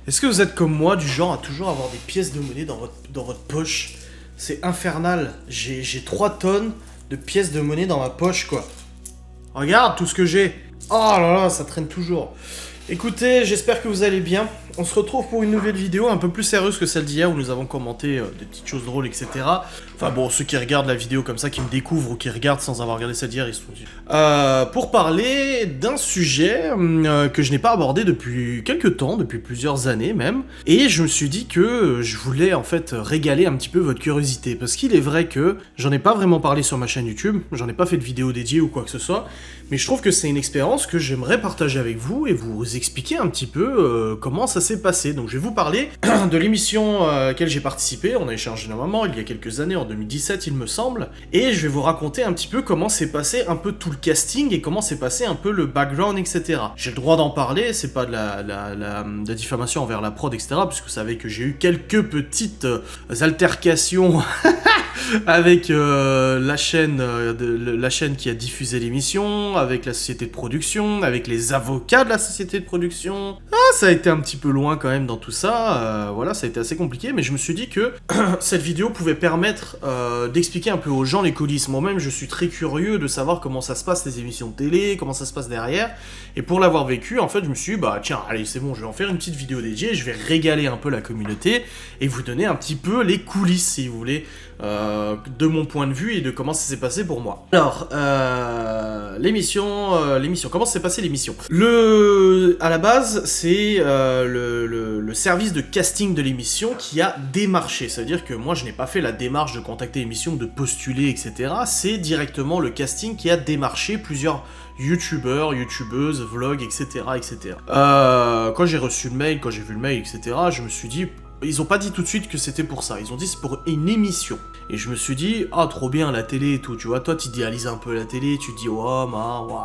Est-ce que vous êtes comme moi, du genre à toujours avoir des pièces de monnaie dans votre poche? C'est infernal. J'ai 3 tonnes de pièces de monnaie dans ma poche, quoi. Regarde tout ce que j'ai. Oh là là, ça traîne toujours. Écoutez, j'espère que vous allez bien. On se retrouve pour une nouvelle vidéo un peu plus sérieuse que celle d'hier où nous avons commenté des petites choses drôles, etc. Enfin bon, ceux qui regardent la vidéo comme ça, qui me découvrent ou qui regardent sans avoir regardé celle d'hier, ils se sont dit. Pour parler d'un sujet que je n'ai pas abordé depuis quelques temps, depuis plusieurs années même. Et je me suis dit que je voulais en fait régaler un petit peu votre curiosité. Parce qu'il est vrai que j'en ai pas vraiment parlé sur ma chaîne YouTube, j'en ai pas fait de vidéo dédiée ou quoi que ce soit. Mais je trouve que c'est une expérience que j'aimerais partager avec vous et vous expliquer un petit peu comment ça s'est passé. Donc je vais vous parler de l'émission à laquelle j'ai participé, on a échangé normalement il y a quelques années, en 2017 il me semble, et je vais vous raconter un petit peu comment s'est passé un peu tout le casting et comment s'est passé un peu le background, etc. J'ai le droit d'en parler, c'est pas de la diffamation envers la prod, etc. Puisque vous savez que j'ai eu quelques petites altercations avec la chaîne qui a diffusé l'émission, avec la société de production, avec les avocats de la société de production. Ça a été un petit peu loin quand même dans tout ça, voilà, ça a été assez compliqué, mais je me suis dit que cette vidéo pouvait permettre d'expliquer un peu aux gens les coulisses. Moi-même, je suis très curieux de savoir comment ça se passe les émissions de télé, comment ça se passe derrière, et pour l'avoir vécu, en fait, je me suis dit, bah tiens, allez, c'est bon, je vais en faire une petite vidéo dédiée, je vais régaler un peu la communauté, et vous donner un petit peu les coulisses, si vous voulez, de mon point de vue et de comment ça s'est passé pour moi. Alors, l'émission, comment s'est passée l'émission? À la base, c'est le service de casting de l'émission qui a démarché. Ça veut dire que moi, je n'ai pas fait la démarche de contacter l'émission, de postuler, etc. C'est directement le casting qui a démarché plusieurs youtubeurs, youtubeuses, vlogs, etc., etc. Quand j'ai reçu le mail, quand j'ai vu le mail, etc., je me suis dit... Ils ont pas dit tout de suite que c'était pour ça, ils ont dit c'est pour une émission. Et je me suis dit, ah trop bien la télé et tout, tu vois, toi t'idéalises un peu la télé, tu te dis, oh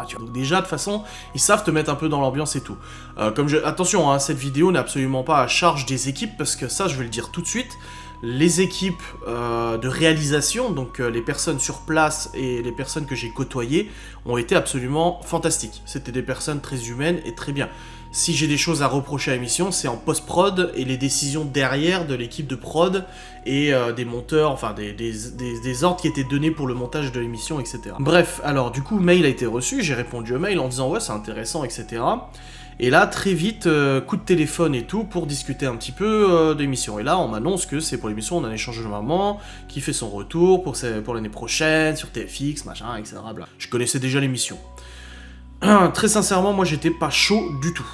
tu vois. Donc déjà, de toute façon, ils savent te mettre un peu dans l'ambiance et tout. Attention, hein, cette vidéo n'est absolument pas à charge des équipes, parce que ça, je vais le dire tout de suite, les équipes de réalisation, donc les personnes sur place et les personnes que j'ai côtoyées, ont été absolument fantastiques. C'était des personnes très humaines et très bien. Si j'ai des choses à reprocher à l'émission, c'est en post-prod et les décisions derrière de l'équipe de prod et des monteurs, enfin des ordres qui étaient donnés pour le montage de l'émission, etc. Bref, alors du coup, mail a été reçu, j'ai répondu au mail en disant ouais, c'est intéressant, etc. Et là, très vite, coup de téléphone et tout pour discuter un petit peu de l'émission. Et là, on m'annonce que c'est pour l'émission On a échangé le moment, qui fait son retour pour l'année prochaine, sur TFX, machin, etc. Bla. Je connaissais déjà l'émission. Très sincèrement, moi j'étais pas chaud du tout.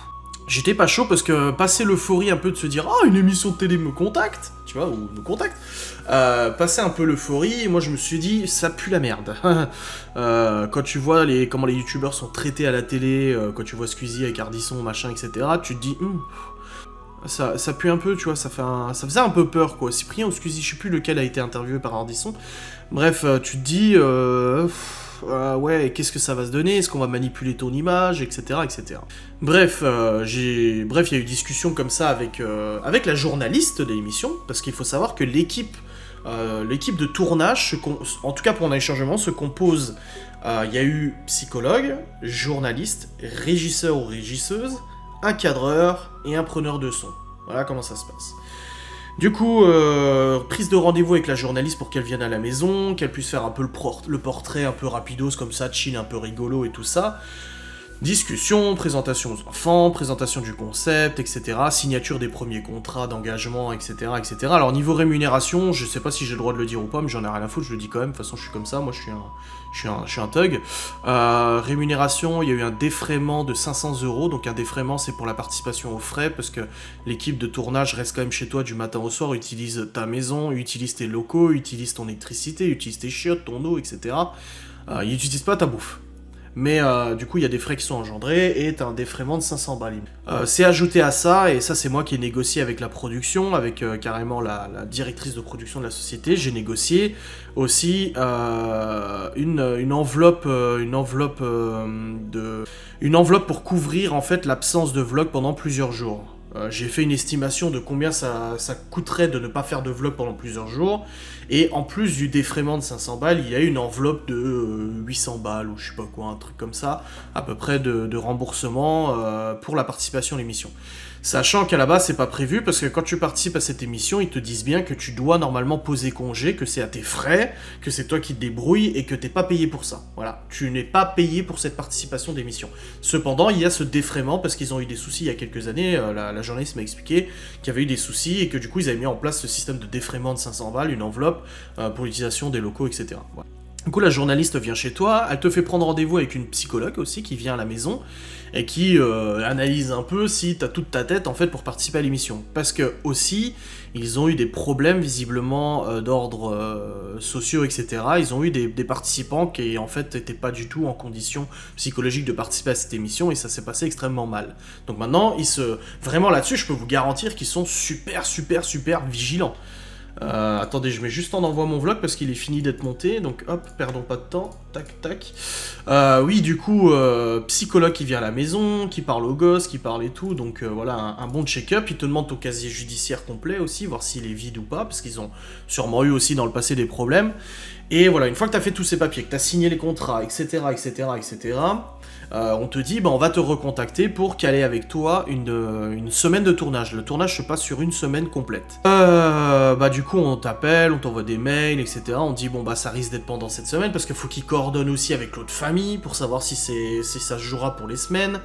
J'étais pas chaud parce que passer l'euphorie un peu de se dire « Ah, une émission de télé me contacte !» Tu vois, ou me contacte. Passer un peu l'euphorie, moi je me suis dit « Ça pue la merde. » Quand tu vois comment les youtubeurs sont traités à la télé, quand tu vois Squeezie avec Ardisson, machin, etc., tu te dis ça pue un peu, tu vois, ça faisait un peu peur, quoi. Cyprien ou Squeezie, je sais plus lequel a été interviewé par Ardisson. Bref, tu te dis... ouais, qu'est-ce que ça va se donner? Est-ce qu'on va manipuler ton image, etc., etc. Bref, il y a eu discussion comme ça avec la journaliste de l'émission, parce qu'il faut savoir que l'équipe de tournage, en tout cas pour un échangement, se compose. Il y a eu psychologue, journaliste, régisseur ou régisseuse, un cadreur et un preneur de son. Voilà comment ça se passe. Du coup, prise de rendez-vous avec la journaliste pour qu'elle vienne à la maison, qu'elle puisse faire un peu le portrait un peu rapidos comme ça, chill, un peu rigolo et tout ça. Discussion, présentation aux enfants, présentation du concept, etc. Signature des premiers contrats d'engagement, etc., etc. Alors niveau rémunération, je sais pas si j'ai le droit de le dire ou pas, mais j'en ai rien à foutre, je le dis quand même, de toute façon je suis comme ça, moi je suis un thug. Rémunération, il y a eu un défraiement de 500 €, donc un défraiement c'est pour la participation aux frais, parce que l'équipe de tournage reste quand même chez toi du matin au soir, utilise ta maison, utilise tes locaux, utilise ton électricité, utilise tes chiottes, ton eau, etc. Ils n'utilisent pas ta bouffe. Mais du coup, il y a des frais qui sont engendrés et t'as un défraiement de 500 balles. C'est ajouté à ça, et ça c'est moi qui ai négocié avec la production, avec carrément la directrice de production de la société. J'ai négocié aussi une enveloppe pour couvrir en fait l'absence de vlog pendant plusieurs jours. J'ai fait une estimation de combien ça coûterait de ne pas faire de vlog pendant plusieurs jours. Et en plus du défraiement de 500 balles, il y a une enveloppe de 800 balles ou je sais pas quoi, un truc comme ça, à peu près de remboursement pour la participation à l'émission. Sachant qu'à la base, c'est pas prévu, parce que quand tu participes à cette émission, ils te disent bien que tu dois normalement poser congé, que c'est à tes frais, que c'est toi qui te débrouilles et que t'es pas payé pour ça. Voilà, tu n'es pas payé pour cette participation d'émission. Cependant, il y a ce défraiement, parce qu'ils ont eu des soucis il y a quelques années, la journaliste m'a expliqué qu'il y avait eu des soucis et que du coup, ils avaient mis en place ce système de défraiement de 500 balles, une enveloppe pour l'utilisation des locaux, etc. Voilà. Du coup, la journaliste vient chez toi, elle te fait prendre rendez-vous avec une psychologue aussi qui vient à la maison et qui analyse un peu si t'as toute ta tête en fait pour participer à l'émission. Parce que aussi, ils ont eu des problèmes visiblement d'ordre sociaux, etc. Ils ont eu des participants qui en fait n'étaient pas du tout en condition psychologique de participer à cette émission et ça s'est passé extrêmement mal. Donc maintenant, vraiment là-dessus, je peux vous garantir qu'ils sont super vigilants. Attendez, je mets juste en envoi mon vlog parce qu'il est fini d'être monté, donc hop, perdons pas de temps, tac. Oui, du coup, psychologue qui vient à la maison, qui parle aux gosses, qui parle et tout, donc voilà, un bon check-up. Il te demande ton casier judiciaire complet aussi, voir s'il est vide ou pas, parce qu'ils ont sûrement eu aussi dans le passé des problèmes. Et voilà, une fois que tu as fait tous ces papiers, que tu as signé les contrats, etc., on te dit, on va te recontacter pour caler avec toi une semaine de tournage. Le tournage se passe sur une semaine complète. Du coup, on t'appelle, on t'envoie des mails, etc. On dit, ça risque d'être pendant cette semaine, parce qu'il faut qu'ils coordonnent aussi avec l'autre famille, pour savoir si ça se jouera pour les semaines.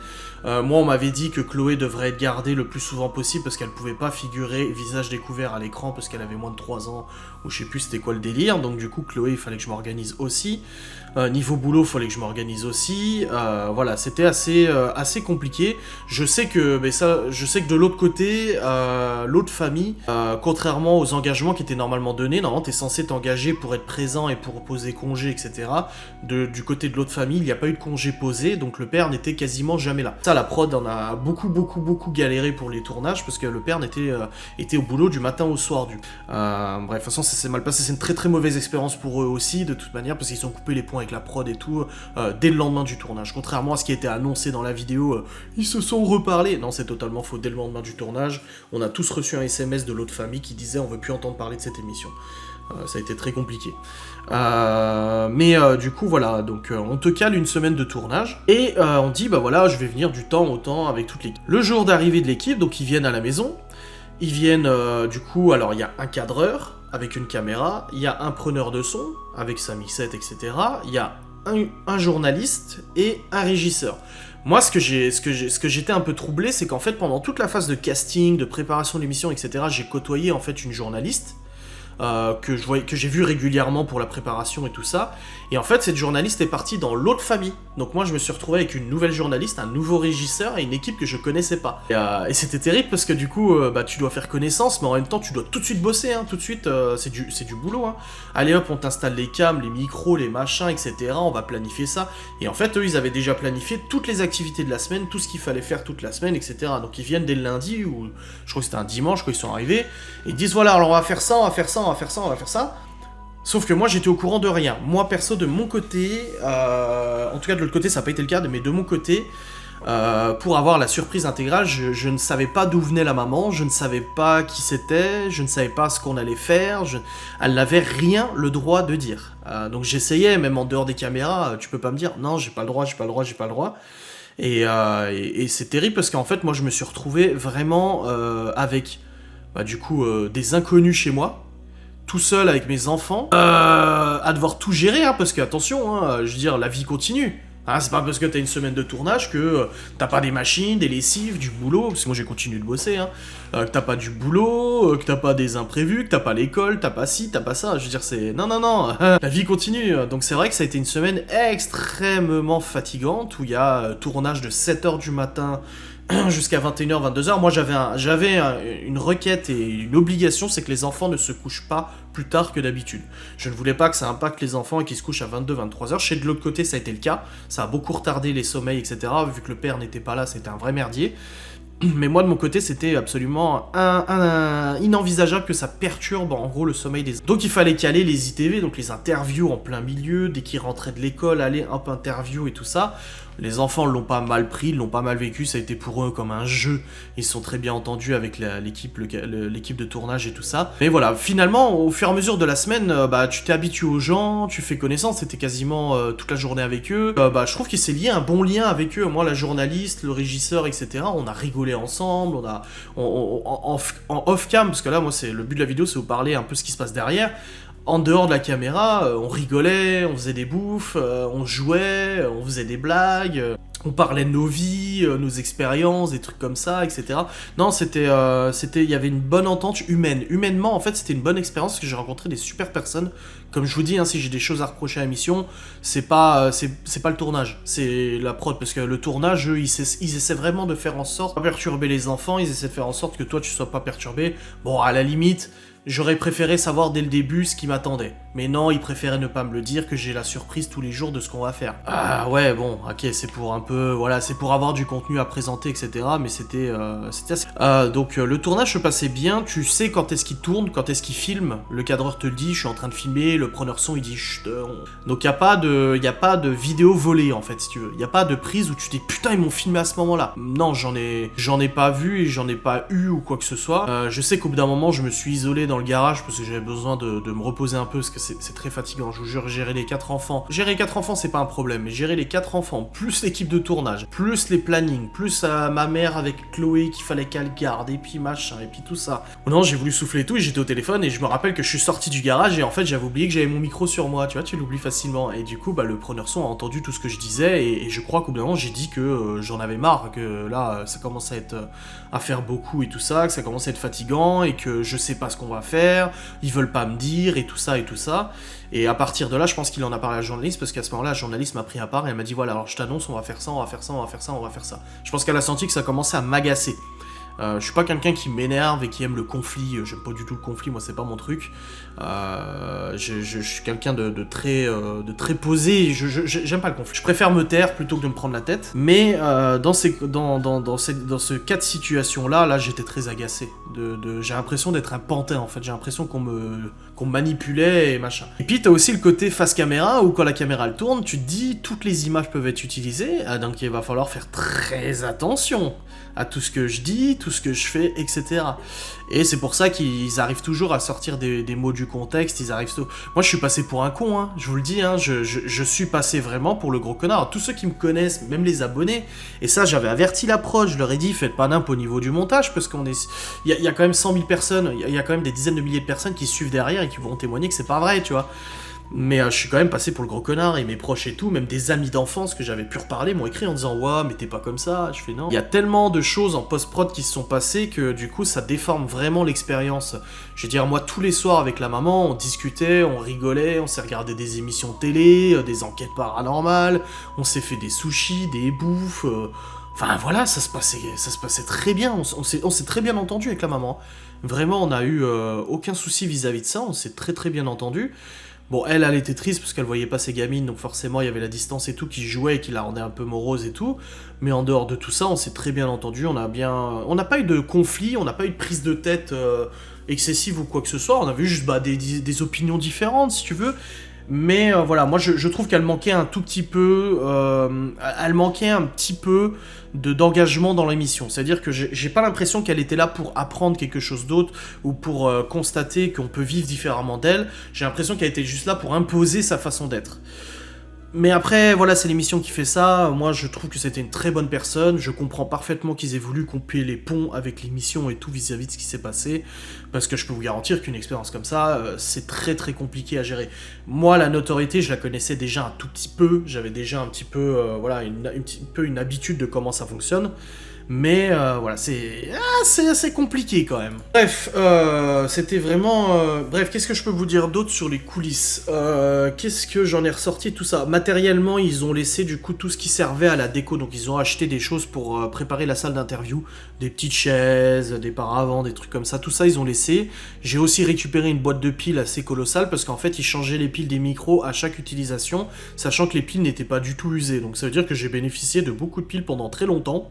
Moi, on m'avait dit que Chloé devrait être gardée le plus souvent possible, parce qu'elle pouvait pas figurer visage découvert à l'écran, parce qu'elle avait moins de 3 ans, ou je sais plus c'était quoi le délire. Donc du coup, Chloé, il fallait que je m'organise aussi. Niveau boulot, il fallait que je m'organise aussi. Voilà, c'était assez compliqué. Je sais que de l'autre côté, l'autre famille, contrairement aux engagements qui étaient normalement donnés, normalement t'es censé t'engager pour être présent et pour poser congé, etc. Du côté de l'autre famille, il n'y a pas eu de congé posé, donc le père n'était quasiment jamais là. Ça, la prod en a beaucoup galéré pour les tournages, parce que le père était au boulot du matin au soir. Bref, de toute façon, ça s'est mal passé. C'est une très mauvaise expérience pour eux aussi, de toute manière, parce qu'ils ont coupé les ponts avec la prod et tout, dès le lendemain du tournage. Contrairement à ce qui était annoncé dans la vidéo, ils se sont reparlés. Non, c'est totalement faux. Dès le lendemain du tournage, on a tous reçu un SMS de l'autre famille qui disait on veut plus entendre parler de cette émission. Ça a été très compliqué. Du coup, voilà, donc on te cale une semaine de tournage, et on dit, je vais venir du temps au temps avec toute l'équipe. Le jour d'arrivée de l'équipe, donc ils viennent à la maison, ils viennent, du coup, alors il y a un cadreur avec une caméra, il y a un preneur de son avec sa mixette, etc. Il y a un journaliste et un régisseur. Moi, ce que j'étais un peu troublé, c'est qu'en fait, pendant toute la phase de casting, de préparation de l'émission, etc., j'ai côtoyé en fait une journaliste que j'ai vu régulièrement pour la préparation et tout ça. Et en fait, cette journaliste est partie dans l'autre famille. Donc moi, je me suis retrouvé avec une nouvelle journaliste, un nouveau régisseur et une équipe que je connaissais pas. Et c'était terrible parce que du coup, tu dois faire connaissance, mais en même temps, tu dois tout de suite bosser. Tout de suite, c'est du boulot. Allez hop, on t'installe les cams, les micros, les machins, etc. On va planifier ça. Et en fait, eux, ils avaient déjà planifié toutes les activités de la semaine, tout ce qu'il fallait faire toute la semaine, etc. Donc ils viennent dès le lundi, ou je crois que c'était un dimanche quand ils sont arrivés, et ils disent voilà, alors on va faire ça, on va faire ça, on va faire ça, on va faire ça. Sauf que moi j'étais au courant de rien. Moi perso de mon côté, en tout cas de l'autre côté ça n'a pas été le cas, mais de mon côté, pour avoir la surprise intégrale, je ne savais pas d'où venait la maman, je ne savais pas qui c'était, je ne savais pas ce qu'on allait faire, elle n'avait rien le droit de dire. Donc j'essayais, même en dehors des caméras, tu peux pas me dire non j'ai pas le droit. Et c'est terrible parce qu'en fait moi je me suis retrouvé vraiment avec des inconnus chez moi, tout seul avec mes enfants, à devoir tout gérer, parce que attention, je veux dire, la vie continue. C'est pas parce que t'as une semaine de tournage que t'as pas des machines, des lessives, du boulot, parce que moi j'ai continué de bosser, que t'as pas du boulot, que t'as pas des imprévus, que t'as pas l'école, t'as pas ci, t'as pas ça, je veux dire c'est... Non, la vie continue, donc c'est vrai que ça a été une semaine extrêmement fatigante, où il y a tournage de 7h du matin jusqu'à 21h, 22h. Moi j'avais une requête et une obligation, c'est que les enfants ne se couchent pas plus tard que d'habitude. Je ne voulais pas que ça impacte les enfants et qu'ils se couchent à 22, 23h. Chez de l'autre côté ça a été le cas, ça a beaucoup retardé les sommeils, etc. Vu que le père n'était pas là, c'était un vrai merdier. Mais moi de mon côté c'était absolument inenvisageable que ça perturbe en gros le sommeil des... Donc il fallait caler les ITV, donc les interviews en plein milieu, dès qu'ils rentraient de l'école, aller un peu interview et tout ça. Les enfants l'ont pas mal pris, l'ont pas mal vécu, ça a été pour eux comme un jeu. Ils se sont très bien entendus avec l'équipe de tournage et tout ça. Mais voilà, finalement, au fur et à mesure de la semaine, tu t'es habitué aux gens, tu fais connaissance, c'était quasiment toute la journée avec eux. Je trouve qu'il s'est lié un bon lien avec eux. Moi, la journaliste, le régisseur, etc. On a rigolé ensemble, en off-cam, parce que là, moi, le but de la vidéo, c'est vous parler un peu ce qui se passe derrière. En dehors de la caméra, on rigolait, on faisait des bouffes, on jouait, on faisait des blagues, on parlait de nos vies, nos expériences, des trucs comme ça, etc. Non, il y avait une bonne entente humaine. Humainement, en fait, c'était une bonne expérience parce que j'ai rencontré des super personnes. Comme je vous dis, si j'ai des choses à reprocher à la mission, c'est pas le tournage, c'est la prod, parce que le tournage, eux, ils essaient vraiment de faire en sorte de pas perturber les enfants, ils essaient de faire en sorte que toi, tu sois pas perturbé. Bon, à la limite, j'aurais préféré savoir dès le début ce qui m'attendait. Mais non, ils préféraient ne pas me le dire, que j'ai la surprise tous les jours de ce qu'on va faire. Ah ouais, bon, ok, c'est pour un peu... Voilà, c'est pour avoir du contenu à présenter, etc. Mais c'était assez... donc le tournage se passait bien, tu sais quand est-ce qu'il tourne, quand est-ce qu'il filme. Le cadreur te le dit, je suis en train de filmer, le preneur son il dit chut. Donc il n'y a pas de vidéo volée en fait, si tu veux. Il n'y a pas de prise où tu dis putain, ils m'ont filmé à ce moment-là. Non, j'en ai pas vu et j'en ai pas eu ou quoi que ce soit. Je sais qu'au bout d'un moment, je me suis isolé dans le garage parce que j'avais besoin de me reposer un peu parce que c'est très fatigant, je vous jure. Gérer les 4 enfants, c'est pas un problème, mais gérer les 4 enfants, plus l'équipe de tournage, plus les plannings, plus ma mère avec Chloé qu'il fallait qu'elle garde, et puis machin, et puis tout ça. Non, j'ai voulu souffler et tout, et j'étais au téléphone, et je me rappelle que je suis sorti du garage, et en fait j'avais oublié que j'avais mon micro sur moi, tu vois, tu l'oublies facilement, et du coup, le preneur son a entendu tout ce que je disais, et je crois qu'au bout d'un moment, j'ai dit que j'en avais marre, que là, ça commençait à faire beaucoup et tout ça, que ça commençait à être fatigant, et que je sais pas ce qu'on va faire, ils veulent pas me dire, et tout ça, et tout ça. Et à partir de là, je pense qu'il en a parlé à la journaliste, parce qu'à ce moment-là, la journaliste m'a pris à part et elle m'a dit voilà, alors je t'annonce, on va faire ça, on va faire ça, on va faire ça, on va faire ça. Je pense qu'elle a senti que ça commençait à m'agacer. Je suis pas quelqu'un qui m'énerve et qui aime le conflit, j'aime pas du tout le conflit, moi c'est pas mon truc. Je suis quelqu'un de très posé, j'aime pas le conflit. Je préfère me taire plutôt que de me prendre la tête. Mais dans ce cas de situation là j'étais très agacé. J'ai l'impression d'être un pantin en fait, j'ai l'impression qu'on me manipulait et machin. Et puis t'as aussi le côté face caméra où quand la caméra elle tourne, tu te dis toutes les images peuvent être utilisées, donc il va falloir faire très attention à tout ce que je dis, tout ce que je fais, etc. Et c'est pour ça qu'ils arrivent toujours à sortir des mots du contexte, Moi je suis passé pour un con, je vous le dis, je suis passé vraiment pour le gros connard. Alors, tous ceux qui me connaissent, même les abonnés, et ça j'avais averti la prod, je leur ai dit faites pas nimp au niveau du montage, parce il y a quand même 100 000 personnes, il y a quand même des dizaines de milliers de personnes qui suivent derrière et qui vont témoigner que c'est pas vrai, tu vois. Mais je suis quand même passé pour le gros connard, et mes proches et tout, même des amis d'enfance que j'avais pu reparler m'ont écrit en disant ouah mais t'es pas comme ça. Je fais non. Il y a tellement de choses en post-prod qui se sont passées que du coup ça déforme vraiment l'expérience. Je veux dire, moi tous les soirs avec la maman on discutait, on rigolait, on s'est regardé des émissions télé, des enquêtes paranormales, on s'est fait des sushis, des bouffes, enfin voilà, ça se passait très bien, on s'est très bien entendu avec la maman. Vraiment on a eu aucun souci vis-à-vis de ça, on s'est très très bien entendu. Bon, elle était triste parce qu'elle voyait pas ses gamines, donc forcément il y avait la distance et tout qui jouait et qui la rendait un peu morose et tout. Mais en dehors de tout ça, on s'est très bien entendu, on n'a pas eu de conflit, on n'a pas eu de prise de tête excessive ou quoi que ce soit, on avait juste des opinions différentes si tu veux. Mais voilà, moi je trouve qu'elle manquait un tout petit peu, d'engagement dans l'émission. C'est-à-dire que j'ai pas l'impression qu'elle était là pour apprendre quelque chose d'autre ou pour constater qu'on peut vivre différemment d'elle. J'ai l'impression qu'elle était juste là pour imposer sa façon d'être. Mais après, voilà, c'est l'émission qui fait ça. Moi, je trouve que c'était une très bonne personne. Je comprends parfaitement qu'ils aient voulu couper les ponts avec l'émission et tout vis-à-vis de ce qui s'est passé. Parce que je peux vous garantir qu'une expérience comme ça, c'est très très compliqué à gérer. Moi, la notoriété, je la connaissais déjà un tout petit peu. J'avais déjà un petit peu, une habitude de comment ça fonctionne. Mais voilà, c'est assez compliqué quand même. Bref, c'était vraiment... Bref, qu'est-ce que je peux vous dire d'autre sur les coulisses? Qu'est-ce que j'en ai ressorti, tout ça? Matériellement, ils ont laissé du coup tout ce qui servait à la déco. Donc ils ont acheté des choses pour préparer la salle d'interview. Des petites chaises, des paravents, des trucs comme ça. Tout ça, ils ont laissé. J'ai aussi récupéré une boîte de piles assez colossale parce qu'en fait, ils changeaient les piles des micros à chaque utilisation, sachant que les piles n'étaient pas du tout usées. Donc ça veut dire que j'ai bénéficié de beaucoup de piles pendant très longtemps.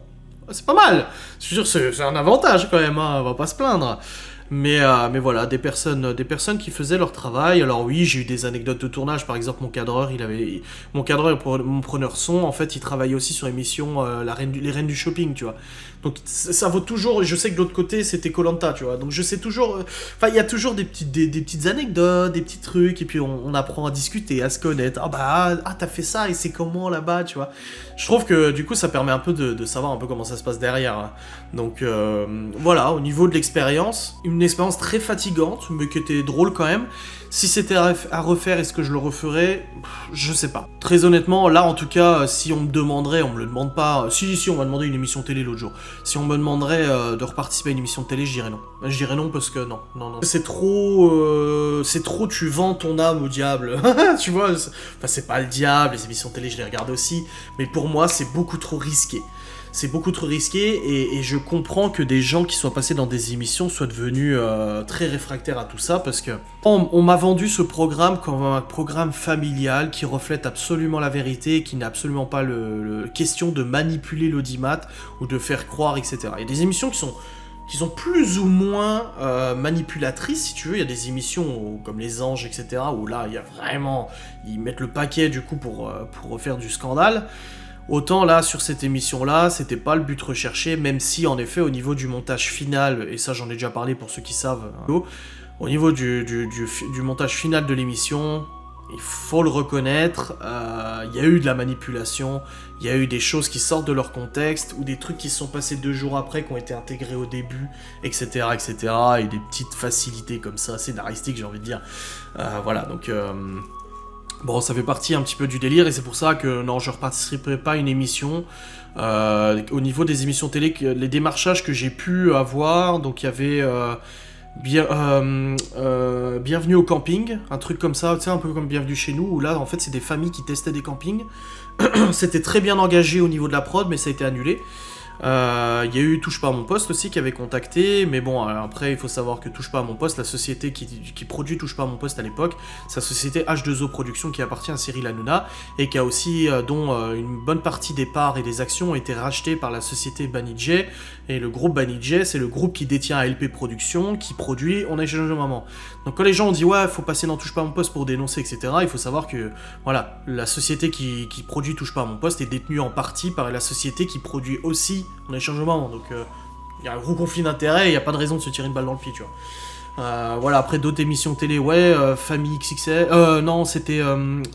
C'est pas mal, je suis sûr, c'est un avantage quand même, on va pas se plaindre. Mais voilà, des personnes qui faisaient leur travail. Alors oui, j'ai eu des anecdotes de tournage. Par exemple, mon cadreur, mon preneur son, en fait, il travaillait aussi sur l'émission Les Reines du Shopping, tu vois. Donc ça vaut toujours. Je sais que de l'autre côté, c'était koh, tu vois. Donc je sais toujours. Enfin, il y a toujours des petites anecdotes, des petits trucs, et puis on apprend à discuter, à se connaître. T'as fait ça et c'est comment là-bas, tu vois. Je trouve que du coup, ça permet un peu de savoir un peu comment ça se passe derrière, hein. Donc voilà, au niveau de l'expérience, une expérience très fatigante, mais qui était drôle quand même. Si c'était à refaire, est-ce que je le referais? Je sais pas. Très honnêtement, là en tout cas, si on me demanderait, on me le demande pas. Si, on m'a demandé une émission télé l'autre jour. Si on me demanderait de reparticiper à une émission de télé, je dirais non. Je dirais non parce que non. C'est trop, tu vends ton âme au diable. Tu vois, enfin c'est pas le diable, les émissions télé je les regarde aussi, mais pour moi c'est beaucoup trop risqué. C'est beaucoup trop risqué et je comprends que des gens qui soient passés dans des émissions soient devenus très réfractaires à tout ça parce que on m'a vendu ce programme comme un programme familial qui reflète absolument la vérité et qui n'a absolument pas le question de manipuler l'audimat ou de faire croire, etc. Il y a des émissions qui sont plus ou moins manipulatrices, si tu veux. Il y a des émissions comme Les Anges, etc., où là, il y a vraiment... Ils mettent le paquet, du coup, pour refaire du scandale. Autant là, sur cette émission-là, c'était pas le but recherché, même si, en effet, au niveau du montage final, et ça j'en ai déjà parlé pour ceux qui savent, au niveau du montage final de l'émission, il faut le reconnaître, il y a eu de la manipulation, il y a eu des choses qui sortent de leur contexte, ou des trucs qui se sont passés 2 jours après, qui ont été intégrés au début, etc., et des petites facilités comme ça, scénaristiques, j'ai envie de dire. Voilà, donc... Bon, ça fait partie un petit peu du délire et c'est pour ça que non, je ne reparticiperai pas à une émission. Au niveau des émissions télé, les démarchages que j'ai pu avoir, donc il y avait Bienvenue au camping, un truc comme ça, tu sais, un peu comme Bienvenue chez nous, où là en fait c'est des familles qui testaient des campings. C'était très bien engagé au niveau de la prod, mais ça a été annulé. Il y a eu Touche pas à mon poste aussi qui avait contacté, mais bon, après il faut savoir que Touche pas à mon poste, la société qui produit Touche pas à mon poste à l'époque, c'est la société H2O Productions qui appartient à Cyril Hanouna et qui a aussi, dont une bonne partie des parts et des actions ont été rachetées par la société Banijay, et le groupe Banijay c'est le groupe qui détient ALP Productions qui produit On a échangé de maman. Donc quand les gens ont dit ouais, faut passer dans Touche pas à mon poste pour dénoncer, etc., il faut savoir que voilà, la société qui produit Touche pas à mon poste est détenue en partie par la société qui produit aussi On a échangé de maman. Donc il y a un gros conflit d'intérêts et il n'y a pas de raison de se tirer une balle dans le pied, tu vois. Voilà, après d'autres émissions télé, ouais, Famille XXL, non, c'était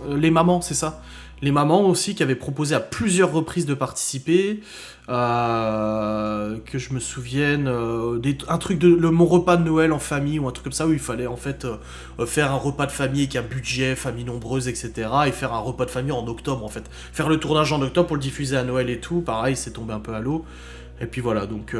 Les Mamans, c'est ça. Les Mamans aussi, qui avaient proposé à plusieurs reprises de participer, que je me souvienne, un truc de mon repas de Noël en famille, ou un truc comme ça, où il fallait en fait faire un repas de famille avec un budget, famille nombreuse, etc., et faire un repas de famille en octobre, en fait. Faire le tournage en octobre pour le diffuser à Noël et tout, pareil, c'est tombé un peu à l'eau. Et puis voilà, donc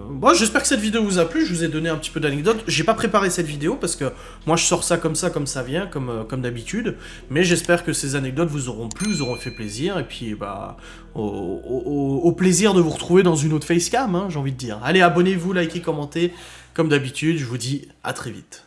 bon, j'espère que cette vidéo vous a plu, je vous ai donné un petit peu d'anecdotes. J'ai pas préparé cette vidéo parce que moi je sors ça comme ça vient, comme d'habitude. Mais j'espère que ces anecdotes vous auront plu, vous auront fait plaisir. Et puis bah au plaisir de vous retrouver dans une autre facecam, hein, j'ai envie de dire. Allez, abonnez-vous, likez, commentez. Comme d'habitude, je vous dis à très vite.